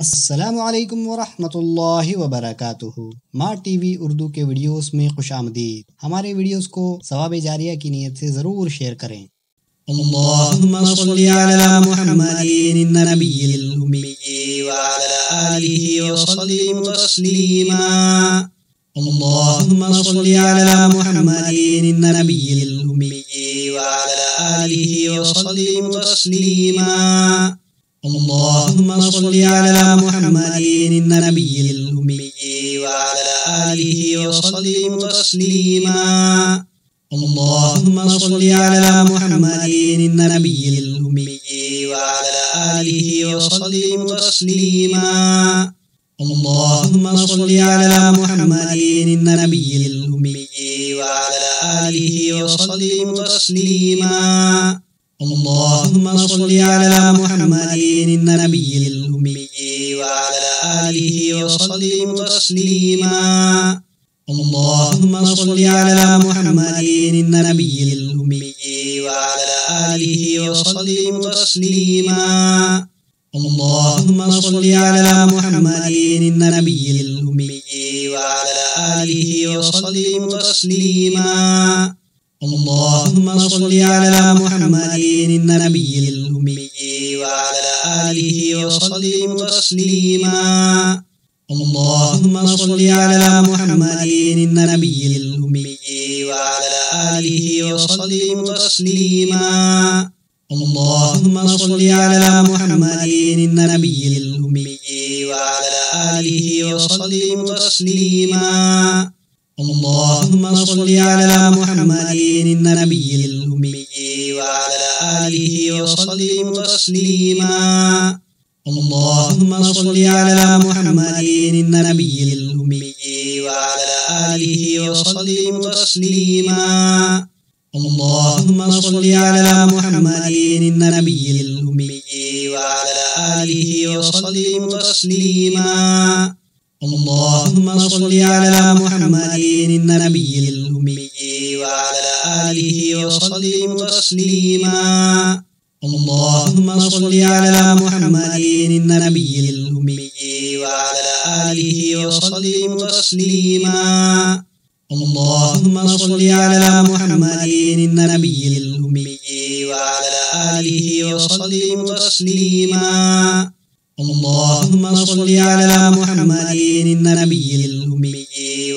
अस्सलामुअलैकुम वरहमतुल्लाहि वबरकातुहू। माँ टीवी उर्दू के वीडियोस में खुशामदीद। हमारे वीडियोस को सवाब जारिया की नीयत से ज़रूर शेयर करें। अल्लाहुम्मा सल्लि अला मुहम्मदिन नबिय्यिल उम्मी व अला आलिहि व सल्लिम तस्लीमा। अल्लाहुम्मा सल्लि अला मुहम्मदिन नबिय्यिल उम्मी व अला आलिहि व सल्लिम तस्लीमा। अल्लाहुम्मा सल्लि अला मुहम्मदिन नबिय्यिल उम्मी व अला आलिहि व सल्लिम तस्लीमा। अल्लाहुम्मा सल्लि अला मुहम्मदिन नबिय्यिल उम्मी व अला आलिहि व सल्लिम तस्लीमा। अल्लाहुम्मा सल्लि अला मुहम्मदिन नबिय्यिल उम्मी व अला आलिहि व सल्लिम तस्लीमा। अल्लाहुम्मा सल्लि अला मुहम्मदिन नबिय्यिल उम्मी व अला आलिहि व सल्लिम तस्लीमा। अल्लाहुम्मा सल्लि अला मुहम्मदिन नबिय्यिल उम्मी व अला आलिहि व सल्लिम तस्लीमा। अल्लाहुम्मा सल्लि अला मुहम्मदिन नबिय्यिल उम्मी व अला आलिहि व सल्लिम तस्लीमा। अल्लाहुम्मा सल्लि अला मुहम्मदिन नबिय्यिल उम्मी व अला आलिहि व सल्लिम तस्लीमा। अल्लाहुम्मा सल्लि अला मुहम्मदिन नबिय्यिल उम्मी व अला आलिहि व सल्लिम तस्लीमा। अल्लाहुम्मा सल्लि अला मुहम्मदिन नबिय्यिल उम्मी व अला आलिहि व सल्लिम तस्लीमा। अल्लाहुम्मा सल्लि अला मुहम्मदिन नबिय्यिल उम्मी व अला आलिहि व सल्लिम तस्लीमा। अल्लाहुम्मा सल्लि अला मुहम्मदिन नबिय्यिल उम्मी व अला आलिहि व सल्लिम तस्लीमा। अल्लाहुम्मा सल्लि अला मुहम्मदिन नबिय्यिल उम्मी व अला आलिहि व सल्लिम तस्लीमा। अल्लाहुम्मा सल्लि अला मुहम्मदिन नबिय्यिल उम्मी व अला आलिहि व सल्लिम तस्लीमा। अल्लाहुम्मा सल्लि अला मुहम्मदिन नबिय्यिल उम्मी व अला आलिहि व सल्लिम तस्लीमा। अल्लाहुम्मा सल्लि अला मुहम्मदिन नबिय्यिल उम्मी व अला आलिहि व सल्लिम तस्लीमा। अल्लाहुम्मा सल्लि अला मुहम्मदिन नबिय्यिल उम्मी व अला आलिहि व सल्लिम तस्लीमा। अल्लाहुम्मा सल्लि अला मुहम्मदिन नबिय्यिल उम्मी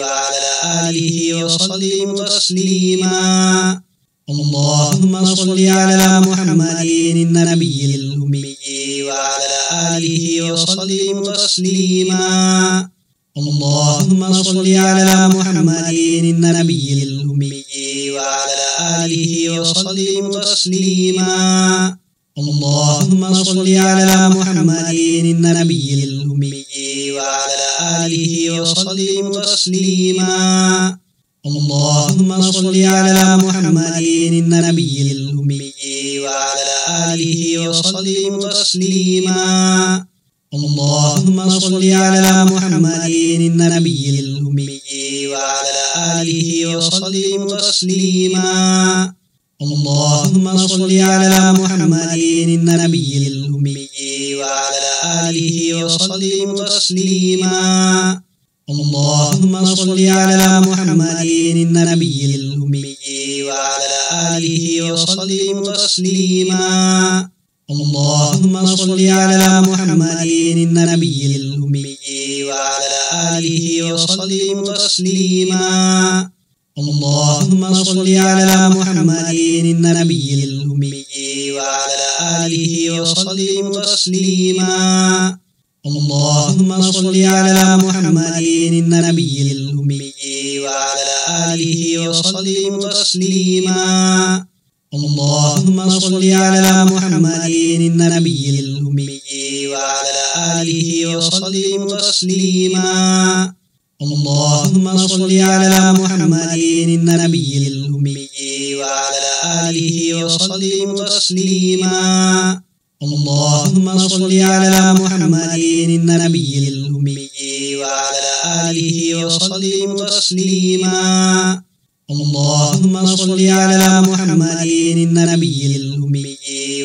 व अला आलिहि व सल्लिम तस्लीमा। अल्लाहुम्मा सल्लि अला मुहम्मदिन नबिय्यिल उम्मी व अला आलिहि व सल्लिम तस्लीमा। अल्लाहुम्मा सल्लि अला मुहम्मदिन नबिय्यिल उम्मी व अला आलिहि व सल्लिम तस्लीमा। अल्लाहुम्मा सल्लि अला मुहम्मदिन नबिय्यिल उम्मी व अला आलिहि व सल्लिम तस्लीमा। अल्लाहुम्मा सल्लि अला मुहम्मदिन नबिय्यिल उम्मी व अला आलिहि व सल्लिम तस्लीमा। अल्लाहुम्मा सल्लि अला मुहम्मदिन नबिय्यिल उम्मी व अला आलिहि व सल्लिम तस्लीमा। अल्लाहुम्मा सल्लि अला मुहम्मदिन नबिय्यिल उम्मी व अला आलिहि व सल्लिम तस्लीमा। अल्लाहुम्मा सल्लि अला मुहम्मदिन नबिय्यिल उम्मी व अला आलिहि व सल्लिम तस्लीमा। अल्लाहुम्मा सल्लि अला मुहम्मदिन नबिय्यिल उम्मी व अला आलिहि व सल्लिम तस्लीमा। अल्लाहुम्मा सल्लि अला मुहम्मदिन नबिय्यिल उम्मी व अला आलिहि व सल्लिम तस्लीमा। अल्लाहुम्मा सल्लि अला मुहम्मदिन नबिय्यिल उम्मी व अला आलिहि व सल्लिम तस्लीमा। अल्लाहुम्मा सल्लि अला मुहम्मदिन नबिय्यिल उम्मी व अला आलिहि व सल्लिम तस्लीमा। अल्लाहुम्मा सल्लि अला मुहम्मदिन नबिय्यिल उम्मी व अला आलिहि व सल्लिम तस्लीमा। अल्लाहुम्मा सल्लि अला मुहम्मदिन नबिय्यिल उम्मी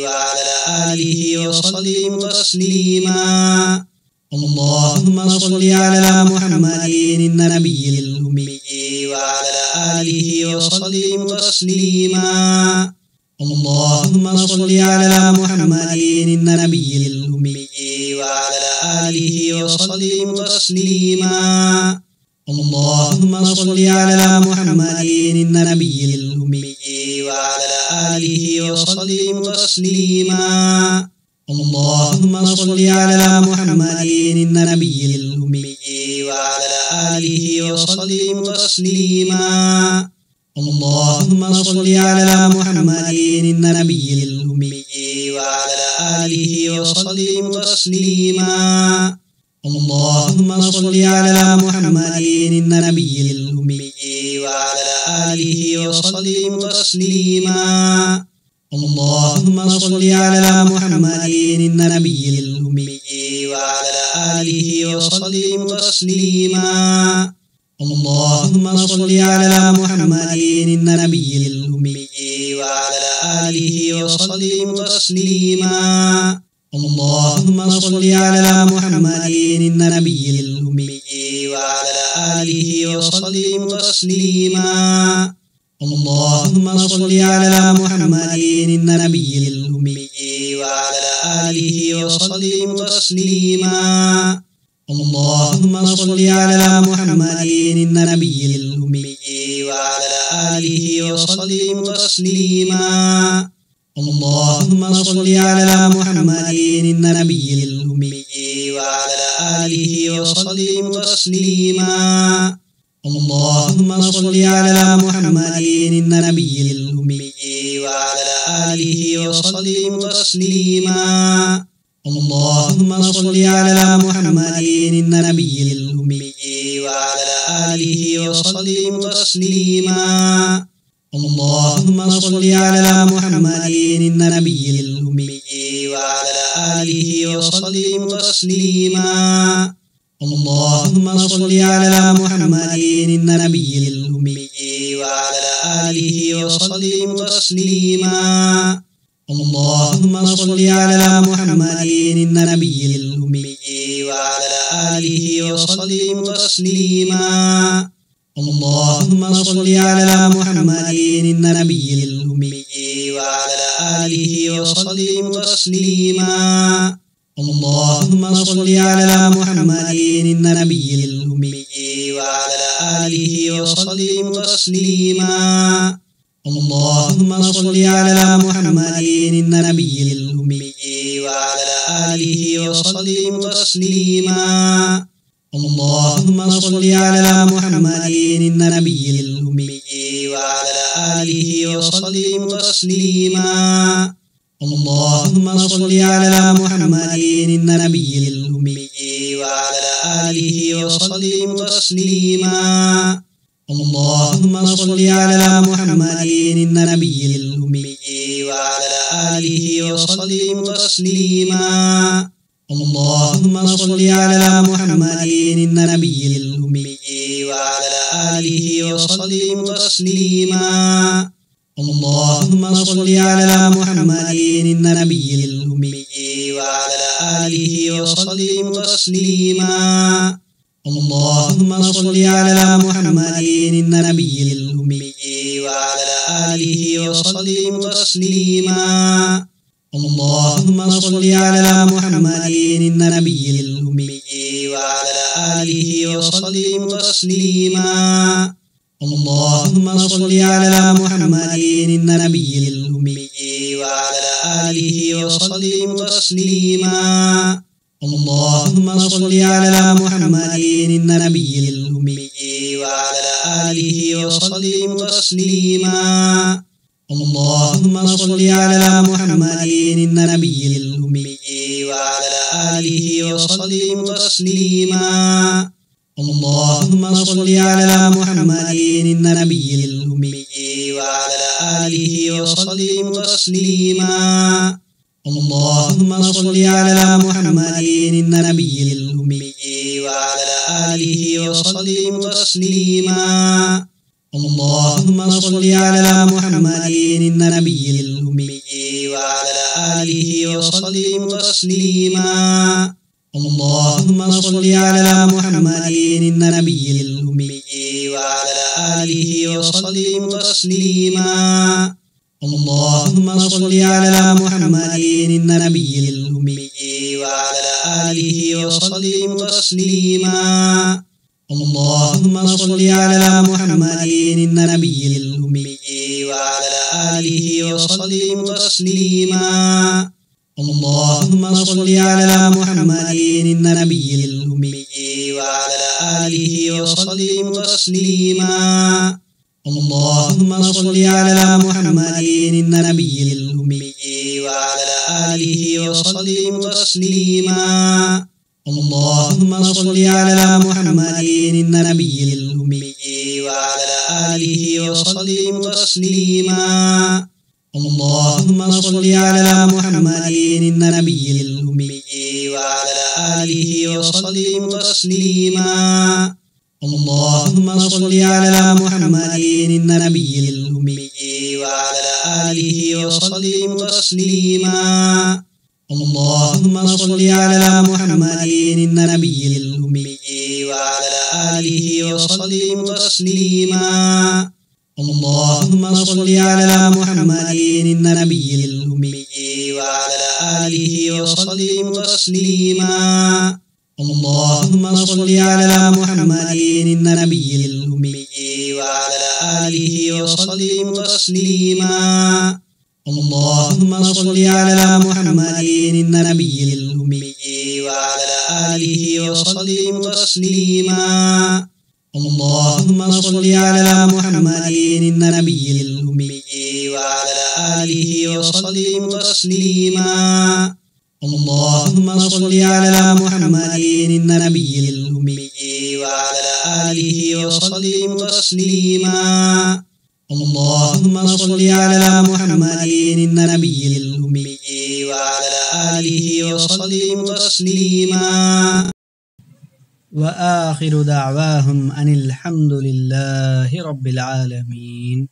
व अला आलिहि व सल्लिम तस्लीमा। اللهم صل على محمد النبي الأمي وعلى آله وسلم تسليما. اللهم صل على محمد النبي الأمي وعلى آله وسلم تسليما. اللهم صل على محمد النبي الأمي وعلى آله وسلم تسليما. اللهم صل على محمد النبي الأمي وعلى آله وسلم تسليما. اللهم صل على محمد النبي الأمي وعلى آله وسلم تسليما. اللهم صل على محمد النبي الأمي وعلى آله وسلم تسليما. اللهم صل على محمد النبي الأمي وعلى آله وسلم تسليما. اللهم صل على محمد النبي الأمي وعلى آله وسلم تسليما. اللهم صل على محمد النبي الأمي وعلى آله وسلم تسليما. اللهم صل على محمد النبي الأمي وعلى آله وسلم تسليما. اللهم صل على محمد النبي الأمي وعلى آله وسلم تسليما. اللهم صل على محمد النبي الأمي وعلى آله وسلم تسليما. اللهم صل على محمد النبي الأمي وعلى آله وسلم تسليما. اللهم صل على محمد النبي الأمي وعلى آله وسلم تسليما. اللهم صل على محمد النبي الأمي وعلى آله وسلم تسليما. اللهم صل على محمد النبي الأمي وعلى آله وسلم تسليما. اللهم صل على محمد النبي الأمي وعلى آله وسلم تسليما. اللهم صل على محمد النبي الأمي وعلى آله وسلم تسليما. اللهم صل على محمد النبي الأمي وعلى آله وسلم تسليما. اللهم صل على محمد النبي الأمي وعلى آله وسلم تسليما. اللهم صل على محمد النبي الأمي وعلى آله وسلم تسليما. اللهم صل على محمد النبي الأمي وعلى آله وسلم تسليما. اللهم صل على محمد النبي الأمي وعلى آله وسلم تسليما. اللهم صل على محمد النبي الأمي وعلى آله وسلم تسليما. اللهم صل على محمد النبي الأمي وعلى آله وسلم تسليما. اللهم صل على محمد النبي الأمي وعلى آله وسلم تسليما. اللهم صل على محمد النبي الأمي وعلى آله وسلم تسليما. اللهم صل على محمد النبي الأمي وعلى آله وسلم تسليما. اللهم صل على محمد النبي الأمي وعلى آله وسلم تسليما. اللهم صل على محمد النبي الأمي وعلى آله وسلم تسليما. اللهم صل على محمد النبي الأمي وعلى آله وسلم تسليما. اللهم صل على محمد النبي الأمي وعلى آله وسلم تسليما. اللهم صل على محمد النبي الأمي وعلى آله وسلم تسليما. اللهم اللهم صل على محمد النبي الأمي وعلى آله وسلم تسليما. اللهم صل على محمد النبي الأمي وعلى آله وسلم تسليما. اللهم صل على محمد النبي الأمي وعلى آله وسلم تسليما. اللهم صل على محمد النبي الأمي وعلى آله وسلم تسليما. اللهم صل على محمد النبي الأمي وعلى آله وسلم تسليما. اللهم صل على محمد النبي الأمي وعلى آله وسلم تسليما. اللهم صل على محمد النبي الأمي وعلى آله وسلم تسليما. اللهم صل على محمد النبي الأمي وعلى آله وسلم تسليما. اللهم صل على محمد النبي الأمي وعلى آله وسلم تسليما. اللهم صل على محمد النبي الأمي وعلى آله وسلم تسليما. اللهم صل على محمد النبي الأمي وعلى آله وسلم تسليما. اللهم صل على محمد النبي الأمي وعلى آله وسلم تسليما. اللهم صل على محمد النبي الأمي وعلى آله وسلم تسليما. اللهم صل على محمد النبي الأمي وعلى آله وسلم تسليما. اللهم صل على محمد النبي الأمي وعلى آله وسلم تسليما. وآخر دعواهم أن الحمد لله رب العالمين.